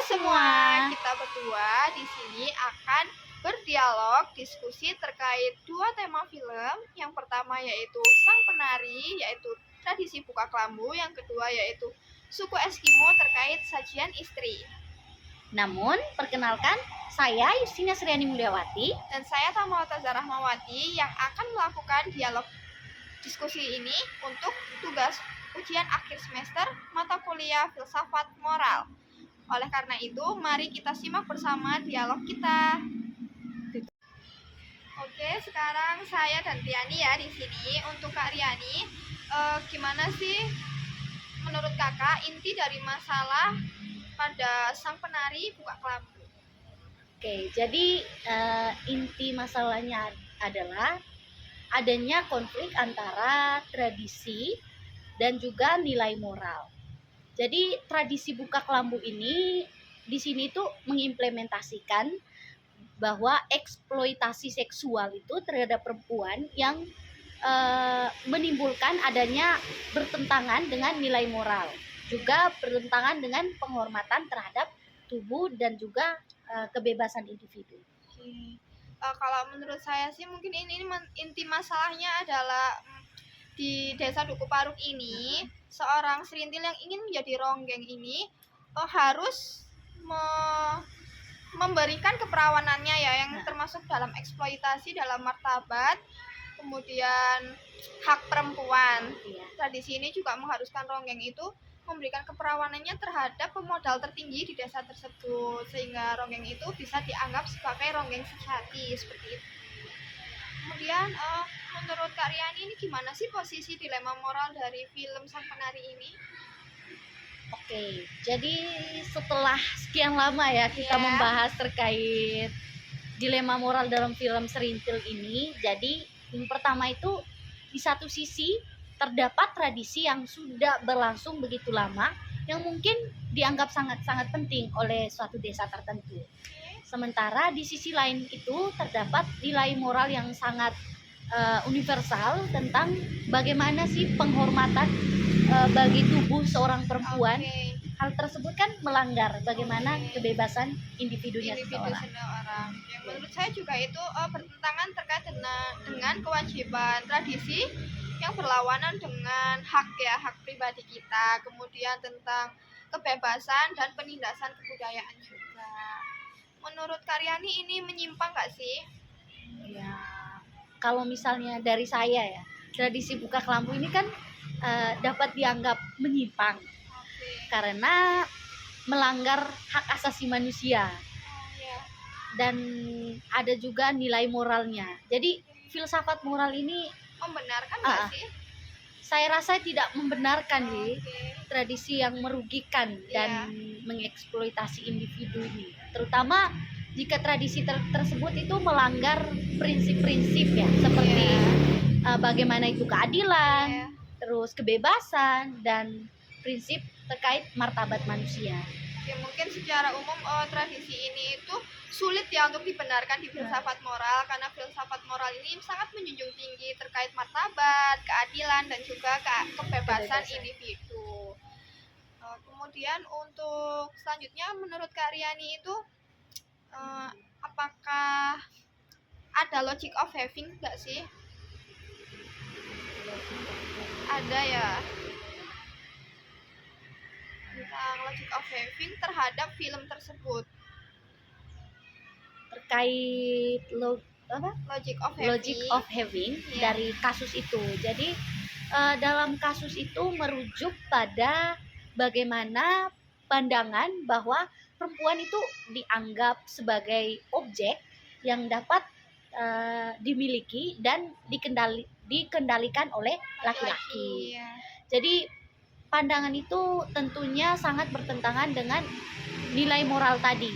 semua, kita berdua di sini akan berdialog diskusi terkait dua tema film. Yang pertama yaitu Sang Penari, yaitu tradisi buka kelambu. Yang kedua yaitu suku Eskimo terkait sajian istri. Namun, perkenalkan, saya Justina Sriani Mulyawati Dan saya Tamawata Zarahmawati yang akan melakukan dialog diskusi ini untuk tugas ujian akhir semester mata kuliah filsafat moral. Oleh karena itu, mari kita simak bersama dialog kita. Oke, sekarang saya dan Riani ya di sini. Untuk Kak Riani, gimana sih menurut kakak inti dari masalah pada sang penari buka kelambu? Oke, jadi inti masalahnya adalah adanya konflik antara tradisi dan juga nilai moral. Jadi tradisi buka kelambu ini di sini tuh mengimplementasikan bahwa eksploitasi seksual itu terhadap perempuan yang menimbulkan adanya bertentangan dengan nilai moral, juga bertentangan dengan penghormatan terhadap tubuh dan juga kebebasan individu. Kalau menurut saya sih mungkin ini inti masalahnya adalah di desa Duku Paruk ini seorang serintil yang ingin menjadi ronggeng ini harus memberikan keperawanannya ya, yang termasuk dalam eksploitasi, dalam martabat, kemudian hak perempuan. Tradisi ini juga mengharuskan ronggeng itu memberikan keperawanannya terhadap pemodal tertinggi di desa tersebut, sehingga ronggeng itu bisa dianggap sebagai ronggeng sejati seperti itu. Kemudian menurut Kak Riani ini gimana sih posisi dilema moral dari film Sang Penari ini? Oke, jadi setelah sekian lama ya kita membahas terkait dilema moral dalam film Serintil ini, jadi yang pertama itu di satu sisi terdapat tradisi yang sudah berlangsung begitu lama yang mungkin dianggap sangat-sangat penting oleh suatu desa tertentu. Sementara di sisi lain itu terdapat nilai moral yang sangat universal tentang bagaimana sih penghormatan bagi tubuh seorang perempuan. Hal tersebut kan melanggar bagaimana kebebasan individunya seseorang. Yang menurut saya juga itu bertentangan terkait dengan kewajiban tradisi yang berlawanan dengan hak pribadi kita, kemudian tentang kebebasan dan penindasan kebudayaan juga. Menurut Karyani ini menyimpang nggak sih? Ya, kalau misalnya dari saya ya, tradisi buka kelambu ini kan dapat dianggap menyimpang karena melanggar hak asasi manusia dan ada juga nilai moralnya. Jadi filsafat moral ini membenarkan nggak sih? Saya rasa tidak membenarkan sih tradisi yang merugikan dan mengeksploitasi individu ini, terutama jika tradisi tersebut itu melanggar prinsip-prinsip ya, seperti bagaimana itu keadilan, terus kebebasan dan prinsip terkait martabat manusia. Ya, mungkin secara umum tradisi ini itu sulit ya untuk dibenarkan di filsafat moral, karena filsafat moral ini sangat menjunjung tinggi terkait martabat, keadilan dan juga kebebasan individu. Kemudian untuk selanjutnya menurut Kak Riani itu apakah ada logic of having nggak sih? Ada ya, tentang logic of having terhadap film tersebut. Terkait logic of having dari kasus itu. Jadi dalam kasus itu merujuk pada bagaimana pandangan bahwa perempuan itu dianggap sebagai objek yang dapat dimiliki dan dikendalikan oleh laki-laki. Jadi pandangan itu tentunya sangat bertentangan dengan nilai moral tadi,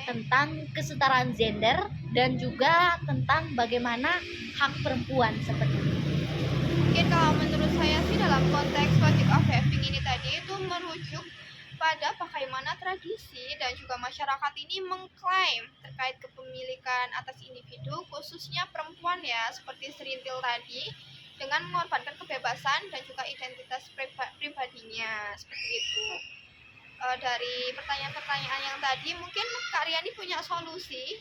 tentang kesetaraan gender dan juga tentang bagaimana hak perempuan seperti itu. Mungkin kalau menurut saya sih dalam konteks logic of having ini tadi itu merujuk pada bagaimana tradisi dan juga masyarakat ini mengklaim terkait kepemilikan atas individu, khususnya perempuan ya, seperti Serintil tadi, dengan mengorbankan kebebasan dan juga identitas pribadinya seperti itu. dari pertanyaan-pertanyaan yang tadi, mungkin Kak Riani punya solusi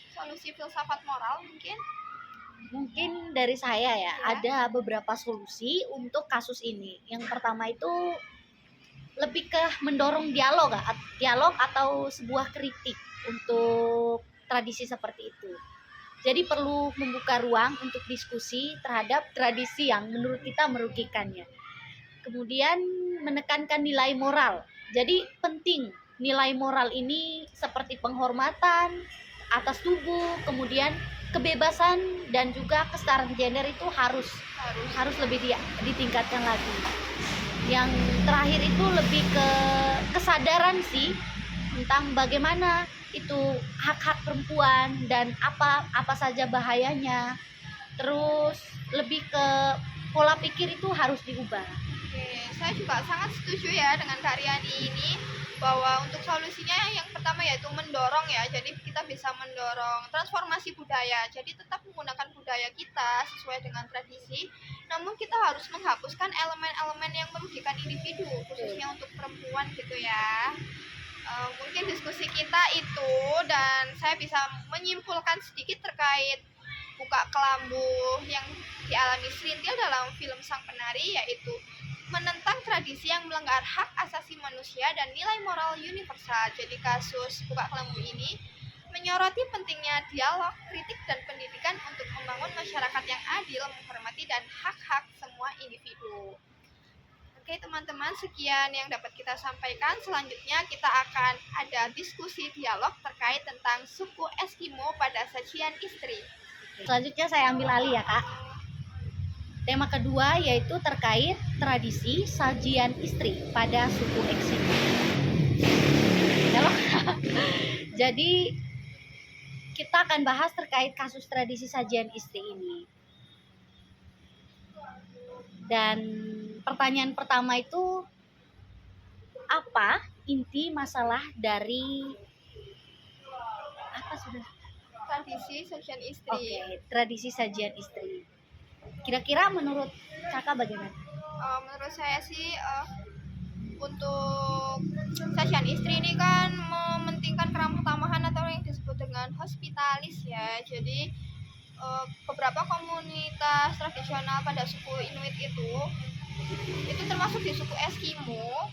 filsafat moral mungkin? Mungkin dari saya ya, Ya. ada beberapa solusi untuk kasus ini. Yang pertama itu lebih ke mendorong dialog atau sebuah kritik untuk tradisi seperti itu. Jadi perlu membuka ruang untuk diskusi terhadap tradisi yang menurut kita merugikannya. Kemudian menekankan nilai moral. Jadi penting nilai moral ini seperti penghormatan atas tubuh, kemudian kebebasan dan juga kesetaraan gender itu harus lebih ditingkatkan lagi. Yang terakhir itu lebih ke kesadaran sih tentang bagaimana itu hak-hak perempuan dan apa saja bahayanya. Terus lebih ke pola pikir itu harus diubah. Oke, saya juga sangat setuju ya dengan Kak Riani ini, bahwa untuk solusinya yang pertama yaitu mendorong ya. Jadi kita bisa mendorong transformasi budaya. Jadi tetap menggunakan budaya kita sesuai dengan tradisi, namun kita harus menghapuskan elemen-elemen yang merugikan individu, khususnya untuk perempuan gitu ya. Mungkin diskusi kita itu, dan saya bisa menyimpulkan sedikit terkait buka kelambu yang dialami Serintil dalam film Sang Penari, yaitu menentang tradisi yang melanggar hak asasi manusia dan nilai moral universal. Jadi kasus buka kelambu ini menyoroti pentingnya dialog, kritik, dan pendidikan untuk membangun masyarakat yang adil, menghormati dan hak-hak semua individu. Oke teman-teman, sekian yang dapat kita sampaikan. Selanjutnya kita akan ada diskusi dialog terkait tentang suku Eskimo pada sajian istri. Selanjutnya saya ambil alih ya Kak. Tema kedua yaitu terkait tradisi sajian istri pada suku Eskimo. Jadi kita akan bahas terkait kasus tradisi sajian istri ini. Dan pertanyaan pertama itu, apa inti masalah dari Tradisi sajian istri. Tradisi sajian istri. Kira-kira menurut Kakak bagaimana? Menurut saya sih untuk sajian istri ini kan mementingkan keramah tamahan atau yang disebut dengan hospitalis ya. Jadi beberapa komunitas tradisional pada suku Inuit itu termasuk di suku Eskimo,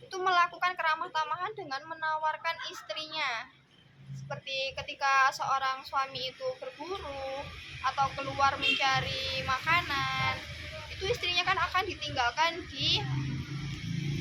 itu melakukan keramah tamahan dengan menawarkan istrinya. Seperti ketika seorang suami itu berburu atau keluar mencari makanan, itu istrinya kan akan ditinggalkan di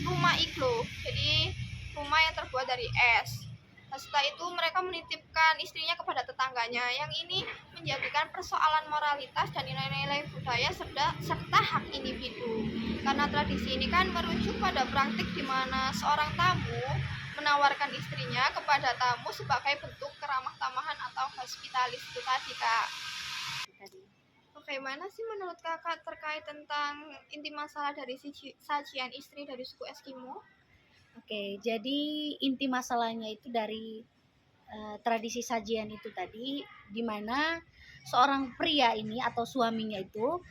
rumah iglo, jadi rumah yang terbuat dari es. Nah, setelah itu mereka menitipkan istrinya kepada tetangganya. Yang ini menjadikan persoalan moralitas dan nilai-nilai budaya serta hak individu. Karena tradisi ini kan merujuk pada praktik di mana seorang tamu menawarkan istrinya kepada tamu sebagai bentuk keramah tamahan atau hospitalis itu tadi Kak. Bagaimana sih menurut Kakak terkait tentang inti masalah dari sajian istri dari suku Eskimo? Oke, jadi inti masalahnya itu dari tradisi sajian itu tadi, di mana seorang pria ini atau suaminya itu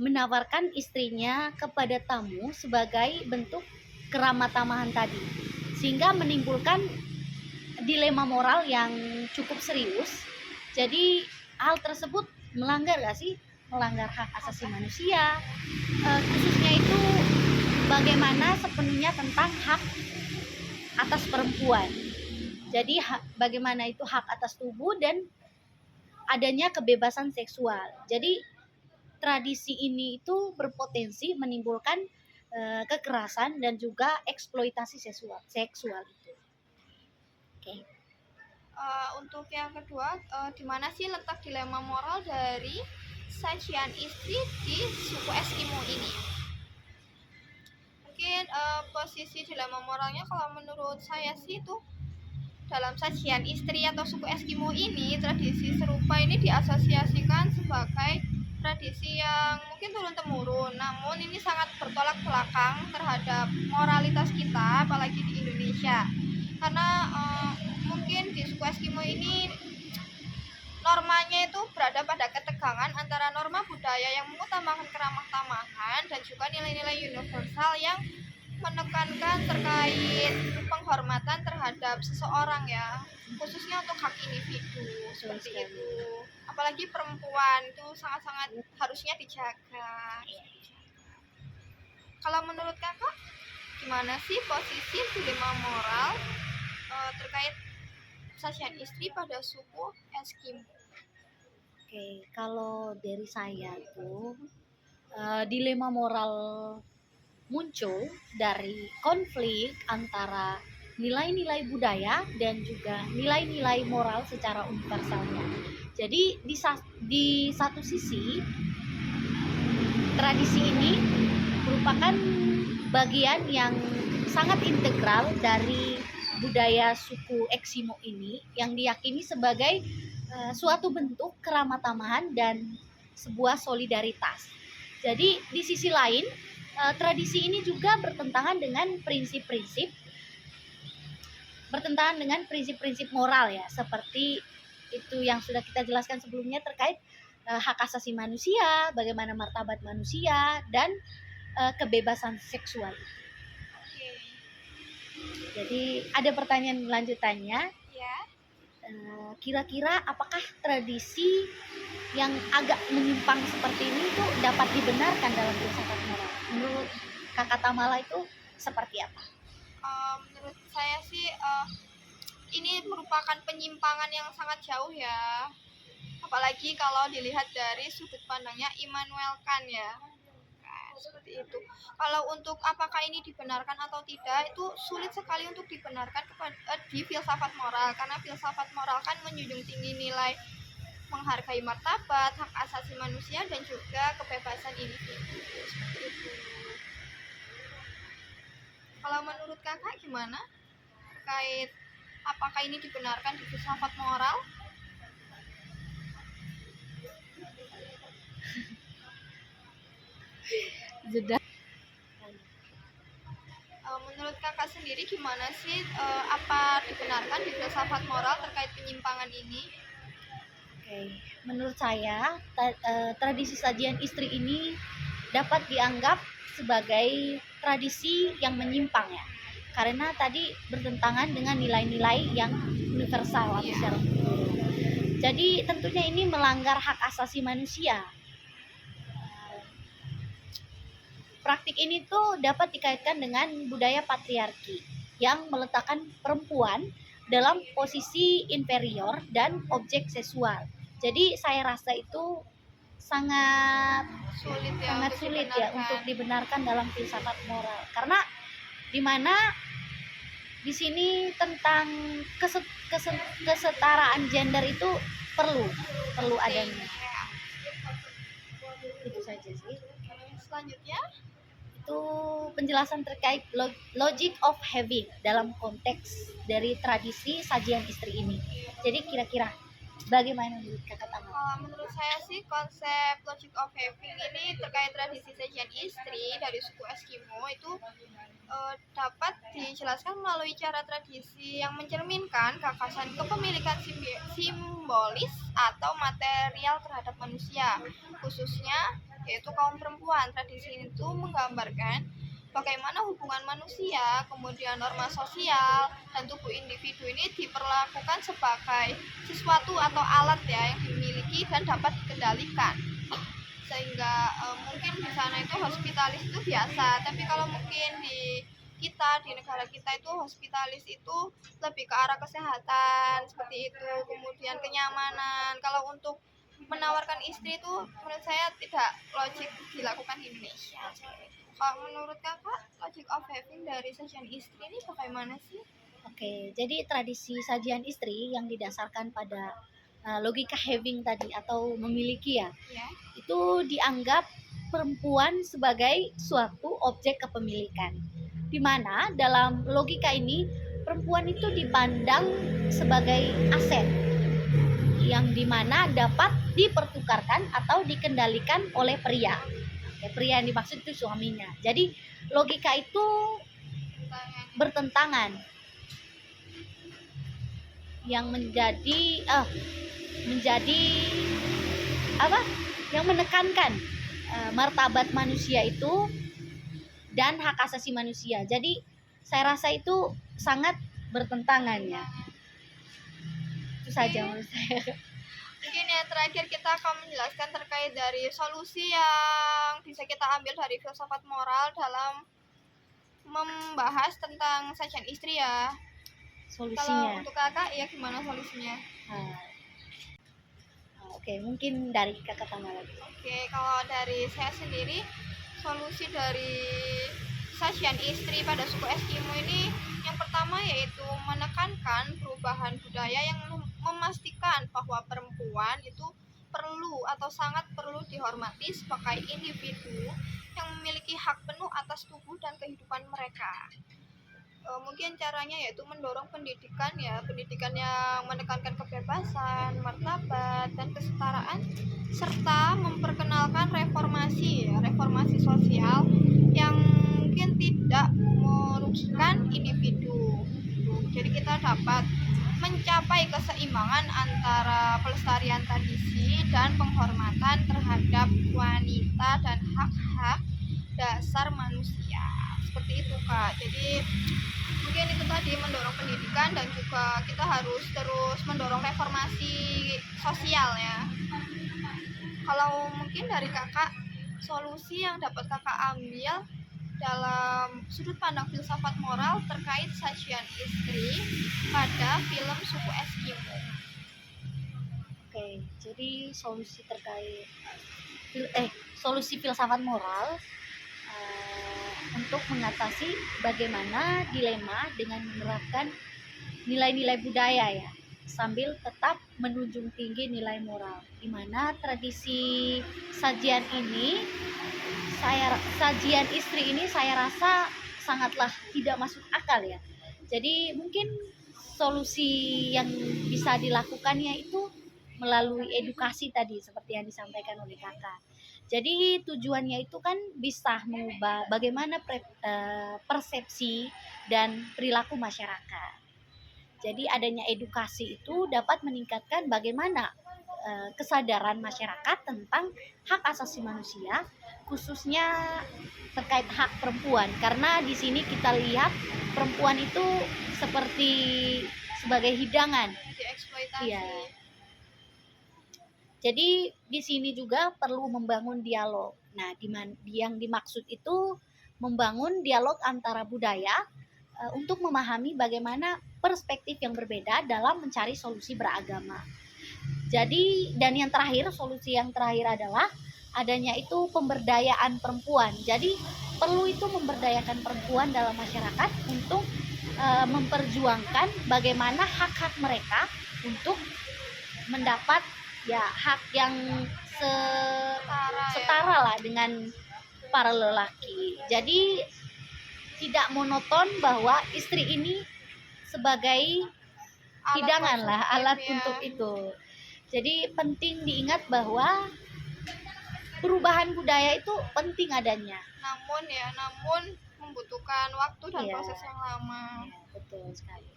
menawarkan istrinya kepada tamu sebagai bentuk keramah tamahan tadi, sehingga menimbulkan dilema moral yang cukup serius. Jadi hal tersebut melanggar gak sih? Melanggar hak asasi manusia, khususnya itu bagaimana sepenuhnya tentang hak atas perempuan. Jadi bagaimana itu hak atas tubuh dan adanya kebebasan seksual. Jadi tradisi ini itu berpotensi menimbulkan kekerasan dan juga eksploitasi seksual itu. Oke. Untuk yang kedua, di mana sih letak dilema moral dari sajian istri di suku Eskimo ini? Mungkin posisi dilema moralnya kalau menurut saya sih itu dalam sajian istri atau suku Eskimo ini, tradisi serupa ini diasosiasikan sebagai tradisi yang mungkin turun-temurun, namun ini sangat bertolak belakang terhadap moralitas kita, apalagi di Indonesia. Karena mungkin di suku Eskimo ini normanya itu berada pada ketegangan antara norma budaya yang mengutamakan keramah tamahan dan juga nilai-nilai universal yang menekankan terkait penghormatan terhadap seseorang ya, khususnya untuk hak individu seperti sekali. itu. Apalagi perempuan itu sangat-sangat harusnya dijaga. Kalau menurut kakak, gimana sih posisi dilema moral terkait sajian istri pada suku Eskimo? Oke, kalau dari saya tuh dilema moral muncul dari konflik antara nilai-nilai budaya dan juga nilai-nilai moral secara universalnya. Jadi di satu sisi tradisi ini merupakan bagian yang sangat integral dari budaya suku Eskimo ini yang diyakini sebagai suatu bentuk keramatamahan dan sebuah solidaritas. Jadi di sisi lain tradisi ini juga bertentangan dengan prinsip-prinsip moral ya, seperti itu yang sudah kita jelaskan sebelumnya terkait hak asasi manusia, bagaimana martabat manusia dan kebebasan seksual. Oke. Jadi ada pertanyaan lanjutannya, Ya. kira-kira apakah tradisi yang agak menyimpang seperti ini tuh dapat dibenarkan dalam filsafat moral? Menurut Kakak Tamala itu seperti apa? Menurut saya sih ini merupakan penyimpangan yang sangat jauh ya, apalagi kalau dilihat dari sudut pandangnya Immanuel Kant ya. Nah, seperti itu. Kalau untuk apakah ini dibenarkan atau tidak, itu sulit sekali untuk dibenarkan di filsafat moral, karena filsafat moral kan menjunjung tinggi nilai menghargai martabat, hak asasi manusia dan juga kebebasan individu. Seperti itu. Kalau menurut kakak gimana terkait apakah ini dibenarkan di filsafat moral? Jeda. Menurut kakak sendiri gimana sih apa dibenarkan di filsafat moral terkait penyimpangan ini? Oke, menurut saya tradisi sajian istri ini dapat dianggap sebagai tradisi yang menyimpang ya, karena tadi bertentangan dengan nilai-nilai yang universal atau secara menyeluruh. Jadi tentunya ini melanggar hak asasi manusia. Praktik ini tuh dapat dikaitkan dengan budaya patriarki yang meletakkan perempuan dalam posisi inferior dan objek seksual. Jadi saya rasa itu sangat sulit ya untuk dibenarkan dalam filsafat moral, karena dimana di sini tentang kesetaraan gender itu perlu adanya. Itu saja sih. Selanjutnya itu penjelasan terkait logic of having dalam konteks dari tradisi sajian istri ini. Jadi kira-kira bagaimana menurut Kakak Tamala? menurut saya sih konsep logic of having ini terkait tradisi sajian istri dari suku Eskimo itu dapat dijelaskan melalui cara tradisi yang mencerminkan gagasan kepemilikan simbolis atau material terhadap manusia, khususnya yaitu kaum perempuan. Tradisi itu menggambarkan bagaimana hubungan manusia, kemudian norma sosial, dan tubuh individu ini diperlakukan sebagai sesuatu atau alat ya yang dimiliki dan dapat dikendalikan. Sehingga mungkin di sana itu hospitalis itu biasa, tapi kalau mungkin di negara kita itu hospitalis itu lebih ke arah kesehatan seperti itu, kemudian kenyamanan. Kalau untuk menawarkan istri itu menurut saya tidak logik dilakukan di Indonesia. Kalau menurut kakak logic of having dari sajian istri ini bagaimana sih? Oke, jadi tradisi sajian istri yang didasarkan pada logika having tadi atau memiliki ya, itu dianggap perempuan sebagai suatu objek kepemilikan, di mana dalam logika ini perempuan itu dipandang sebagai aset yang dimana dapat dipertukarkan atau dikendalikan oleh pria. Pria yang dimaksud itu suaminya. Jadi logika itu bertentangan, yang menjadi yang menekankan martabat manusia itu dan hak asasi manusia. Jadi saya rasa itu sangat bertentangan ya. Itu saja menurut saya. Mungkin yang terakhir kita akan menjelaskan terkait dari solusi yang bisa kita ambil dari filsafat moral dalam membahas tentang sajian istri ya. Kalau Solusinya. untuk kakak ya gimana solusinya? Oke, mungkin dari kakak Tama lagi. Oke, kalau dari saya sendiri solusi dari sajian istri pada suku Eskimo ini yang pertama yaitu menekankan perubahan budaya yang memastikan bahwa perempuan itu perlu atau sangat perlu dihormati sebagai individu yang memiliki hak penuh atas tubuh dan kehidupan mereka. Mungkin caranya yaitu mendorong pendidikan ya, pendidikan yang menekankan kebebasan, martabat, dan kesetaraan, serta memperkenalkan reformasi ya, reformasi sosial yang mungkin tidak merugikan individu. Jadi kita dapat mencapai keseimbangan antara pelestarian tradisi dan penghormatan terhadap wanita dan hak-hak dasar manusia. Seperti itu Kak. Jadi mungkin itu tadi mendorong pendidikan dan juga kita harus terus mendorong reformasi sosial ya. Kalau mungkin dari kakak, solusi yang dapat kakak ambil dalam sudut pandang filsafat moral terkait sajian istri pada film suku Eskimo. Oke, jadi solusi terkait solusi filsafat moral untuk mengatasi bagaimana dilema dengan menerapkan nilai-nilai budaya ya, sambil tetap menunjung tinggi nilai moral. Di mana tradisi sajian istri ini saya rasa sangatlah tidak masuk akal ya. Jadi mungkin solusi yang bisa dilakukannya itu melalui edukasi tadi seperti yang disampaikan oleh kakak. Jadi tujuannya itu kan bisa mengubah bagaimana persepsi dan perilaku masyarakat. Jadi adanya edukasi itu dapat meningkatkan bagaimana kesadaran masyarakat tentang hak asasi manusia, khususnya terkait hak perempuan. Karena di sini kita lihat perempuan itu seperti sebagai hidangan. Dieksploitasi. Iya. Jadi di sini juga perlu membangun dialog. Nah, yang dimaksud itu membangun dialog antara budaya untuk memahami bagaimana perspektif yang berbeda dalam mencari solusi beragama. Jadi, dan yang terakhir, solusi yang terakhir adalah adanya itu pemberdayaan perempuan. Jadi, perlu itu memberdayakan perempuan dalam masyarakat untuk memperjuangkan bagaimana hak-hak mereka untuk mendapat ya hak yang setara lah dengan para lelaki. Jadi tidak monoton bahwa istri ini sebagai hidangan lah, alat untuk itu. Jadi penting diingat bahwa perubahan budaya itu penting adanya. Namun membutuhkan waktu dan proses yang lama. Betul sekali.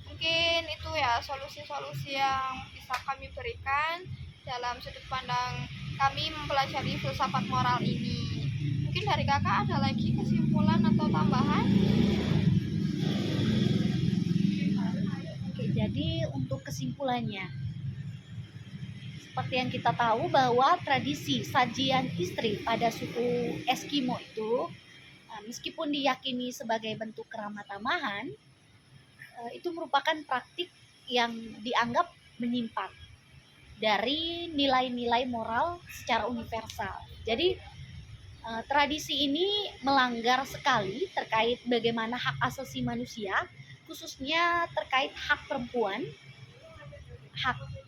Mungkin itu ya solusi-solusi yang bisa kami berikan dalam sudut pandang kami mempelajari filsafat moral ini. Mungkin dari kakak ada lagi kesimpulan atau tambahan? Oke, jadi untuk kesimpulannya, seperti yang kita tahu bahwa tradisi sajian istri pada suku Eskimo itu meskipun diyakini sebagai bentuk keramat tamahan, itu merupakan praktik yang dianggap menyimpang dari nilai-nilai moral secara universal. Jadi tradisi ini melanggar sekali terkait bagaimana hak asasi manusia, khususnya terkait hak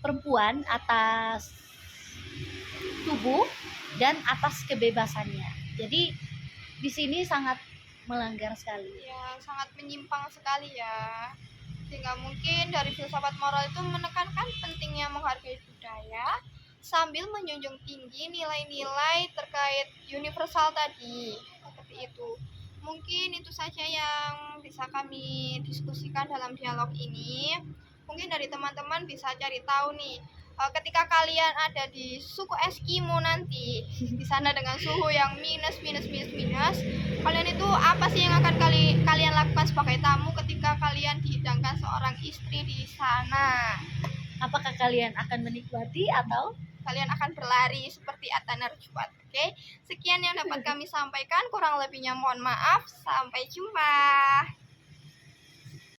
perempuan atas tubuh dan atas kebebasannya. Jadi di sini sangat melanggar sekali. Ya, sangat menyimpang sekali ya. Sehingga mungkin dari filsafat moral itu menekankan pentingnya menghargai budaya sambil menjunjung tinggi nilai-nilai terkait universal tadi. Seperti itu. Mungkin itu saja yang bisa kami diskusikan dalam dialog ini. Mungkin dari teman-teman bisa cari tahu nih, ketika kalian ada di suku Eskimo nanti di sana dengan suhu yang minus, kalian itu apa sih yang akan kalian lakukan sebagai tamu ketika kalian dihidangkan seorang istri di sana? Apakah kalian akan menikmati atau Kalian akan berlari seperti Atta Narjuat. Oke, sekian yang dapat kami sampaikan, kurang lebihnya mohon maaf. Sampai jumpa.